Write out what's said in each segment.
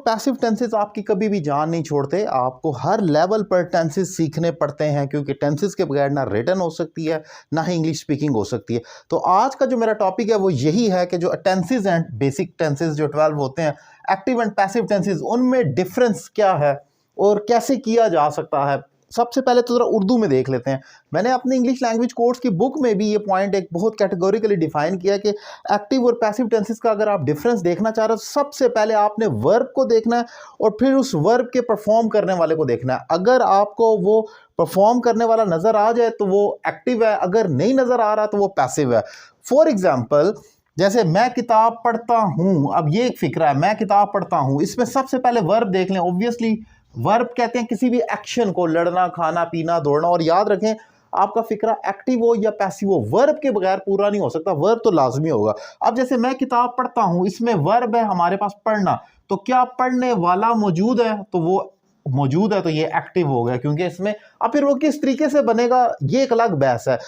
Passive tenses आपकी कभी भी जान नहीं छोड़ते, आपको हर लेवल पर टेंसेस सीखने पड़ते हैं, क्योंकि टेंसेस के बगैर ना रिटन हो सकती है ना ही इंग्लिश स्पीकिंग हो सकती है। तो आज का जो मेरा टॉपिक है वो यही है कि जो टेंसेस एंड बेसिक टेंसेस जो 12 होते हैं, एक्टिव एंड पैसिव टेंसेस, उनमें डिफरेंस क्या है और कैसे किया जा सकता है। सबसे पहले तो ज़रा उर्दू में देख लेते हैं। मैंने अपनी इंग्लिश लैंग्वेज कोर्स की बुक में भी ये पॉइंट एक बहुत कैटेगोरिकली डिफाइन किया कि एक्टिव और पैसिव टेंसेस का अगर आप डिफरेंस देखना चाह रहे हो, सबसे पहले आपने वर्ब को देखना है और फिर उस वर्ब के परफॉर्म करने वाले को देखना है। अगर आपको वो परफॉर्म करने वाला नज़र आ जाए तो वो एक्टिव है, अगर नहीं नज़र आ रहा तो वो पैसिव है। फॉर एग्जाम्पल, जैसे मैं किताब पढ़ता हूं, अब ये एक फिक्रा है, मैं किताब पढ़ता हूं, इसमें सबसे पहले वर्ब देख लें। ऑब्वियसली वर्ब कहते हैं किसी भी एक्शन को, लड़ना, खाना, पीना, दौड़ना। और याद रखें, आपका फिक्रा एक्टिव हो या पैसिव हो, वर्ब के बगैर पूरा नहीं हो सकता, वर्ब तो लाजमी होगा। अब जैसे मैं किताब पढ़ता हूं, इसमें वर्ब है हमारे पास पढ़ना, तो क्या पढ़ने वाला मौजूद है? तो वो मौजूद है, तो ये एक्टिव हो गया, क्योंकि इसमें अब फिर वो किस तरीके से बनेगा ये एक अलग बहस है।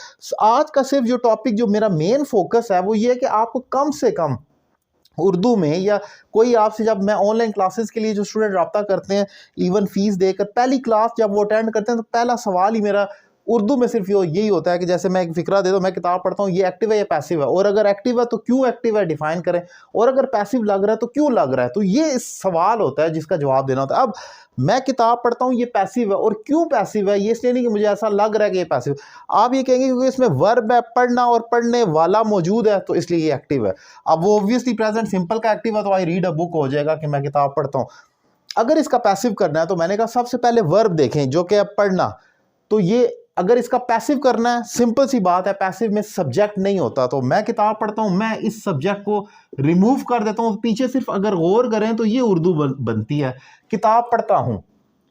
आज का सिर्फ जो टॉपिक, जो मेरा मेन फोकस है वो ये है कि आपको कम से कम उर्दू में, या कोई आपसे, जब मैं ऑनलाइन क्लासेस के लिए जो स्टूडेंट रब्ता करते हैं इवन फीस देकर, पहली क्लास जब वो अटेंड करते हैं तो पहला सवाल ही मेरा उर्दू में सिर्फ यही होता है कि जैसे मैं एक फिक्रा दे दूं, मैं किताब पढ़ता हूँ, ये एक्टिव है या पैसिव है, और अगर एक्टिव है तो क्यों एक्टिव है डिफाइन करें, और अगर पैसिव लग रहा है तो क्यों लग रहा है। तो ये इस सवाल होता है जिसका जवाब देना होता है। अब मैं किताब पढ़ता हूँ, ये पैसिव है, और क्यों पैसिव है, ये इसलिए नहीं कि मुझे ऐसा लग रहा है कि ये पैसिव। आप ये कहेंगे क्योंकि इसमें वर्ब है पढ़ना और पढ़ने वाला मौजूद है, तो इसलिए ये एक्टिव है। अब वो ऑब्वियसली प्रेजेंट सिंपल का एक्टिव है तो आई रीड अ बुक हो जाएगा कि मैं किताब पढ़ता हूँ। अगर इसका पैसिव करना है तो मैंने कहा सबसे पहले वर्ब देखें जो कि है पढ़ना। तो ये अगर इसका पैसिव करना है, सिंपल सी बात है, पैसिव में सब्जेक्ट नहीं होता, तो मैं किताब पढ़ता हूं, मैं इस सब्जेक्ट को रिमूव कर देता हूं, पीछे सिर्फ अगर गौर करें तो ये उर्दू बनती है, किताब पढ़ता हूं,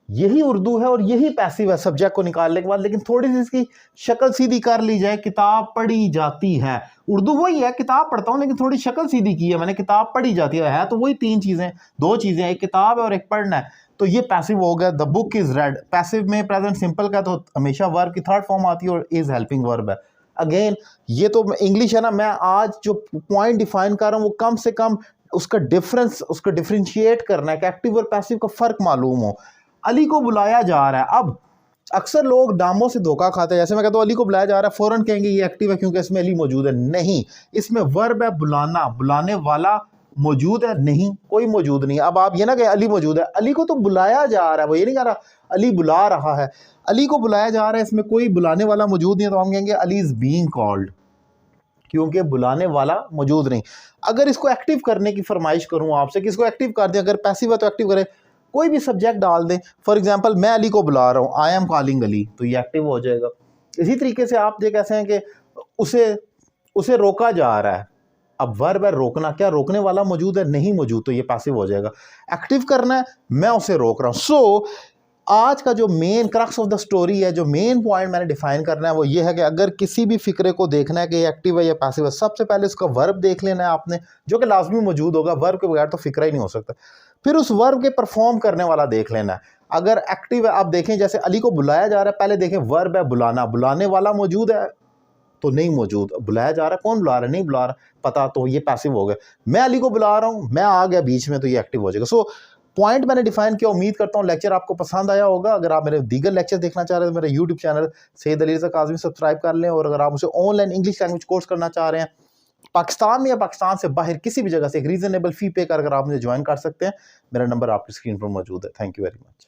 यही उर्दू है और यही पैसिव है सब्जेक्ट को निकालने के बाद। लेकिन थोड़ी सी इसकी शक्ल सीधी कर ली जाए, किताब पढ़ी जाती है, उर्दू वही है, किताब पढ़ता हूं, लेकिन थोड़ी शक्ल सीधी की है मैंने, किताब पढ़ी जाती है तो वही तीन चीजें, दो चीजें, एक किताब है और एक पढ़ना है, तो ये पैसिव हो गया। The book is red, passive में प्रेजेंट सिंपल का तो हमेशा वर्ब की थर्ड फॉर्म आती है और इज हेल्पिंग वर्ब है। अगेन ये तो इंग्लिश है ना, मैं आज जो पॉइंट डिफाइन कर रहा हूं वो कम से कम उसका डिफरेंस, उसको डिफरेंशिएट करना है कि एक्टिव और पैसिव का फर्क मालूम हो। अली को बुलाया जा रहा है, अब अक्सर लोग नामों से धोखा खाते हैं। जैसे मैं कहता हूँ अली को बुलाया जा रहा है, फौरन कहेंगे ये एक्टिव है क्योंकि इसमें अली मौजूद है। नहीं, इसमें वर्ब है बुलाना, बुलाने वाला मौजूद है नहीं, कोई मौजूद नहीं। अब आप ये ना कहें अली मौजूद है, अली को तो बुलाया जा रहा है, वो ये नहीं कह रहा अली बुला रहा है, अली को बुलाया जा रहा है, इसमें कोई बुलाने वाला मौजूद नहीं है, तो हम कहेंगे अली इज बीइंग कॉल्ड, क्योंकि बुलाने वाला मौजूद नहीं। अगर इसको एक्टिव करने की फरमाइश करूं आपसे कि इसको एक्टिव कर दें, अगर पैसिव है तो एक्टिव करें, कोई भी सब्जेक्ट डाल दें। फॉर एग्जांपल मैं अली को बुला रहा हूं, आई एम कॉलिंग अली, तो ये एक्टिव हो जाएगा। इसी तरीके से आप ये कैसे हैं कि उसे रोका जा रहा है, अब वर्ब है रोकना, क्या रोकने वाला मौजूद है? नहीं मौजूद, तो ये पैसिव हो जाएगा। एक्टिव करना है, मैं उसे रोक रहा हूं। सो आज का जो main crux of the story है, जो मेन पॉइंट मैंने डिफाइन करना है वो ये है कि अगर किसी भी फिक्रे को देखना है कि ये एक्टिव है या पैसिव है, सबसे पहले उसका वर्ब देख लेना है आपने, जो कि लाजमी मौजूद होगा, वर्ब के बगैर तो फिक्रा ही नहीं हो सकता। फिर उस वर्ब के परफॉर्म करने वाला देख लेना है। अगर एक्टिव है, आप देखें जैसे अली को बुलाया जा रहा है, पहले देखें वर्ब है बुलाना, बुलाने वाला मौजूद है तो नहीं मौजूद, बुलाया जा रहा है, कौन बुला रहा है? नहीं बुला रहा, पता, तो ये पैसिव हो गया। मैं अली को बुला रहा हूं, मैं आ गया बीच में, तो ये एक्टिव हो जाएगा। सो पॉइंट मैंने डिफाइन किया। उम्मीद करता हूं लेक्चर आपको पसंद आया होगा। अगर आप मेरे दीगर लेक्चर देखना चाह रहे हैं तो मेरा YouTube channel Syed Ali Raza Kazmi subscribe कर लें, और अगर आप मुझे ऑनलाइन इंग्लिश लैंग्वेज कोर्स करना चाह रहे हैं पाकिस्तान में या पाकिस्तान से बाहर किसी भी जगह से, एक रीजनेबल फी पे कर अगर आप मुझे ज्वाइन कर सकते हैं। मेरा नंबर आपकी स्क्रीन पर मौजूद है। Thank you very much.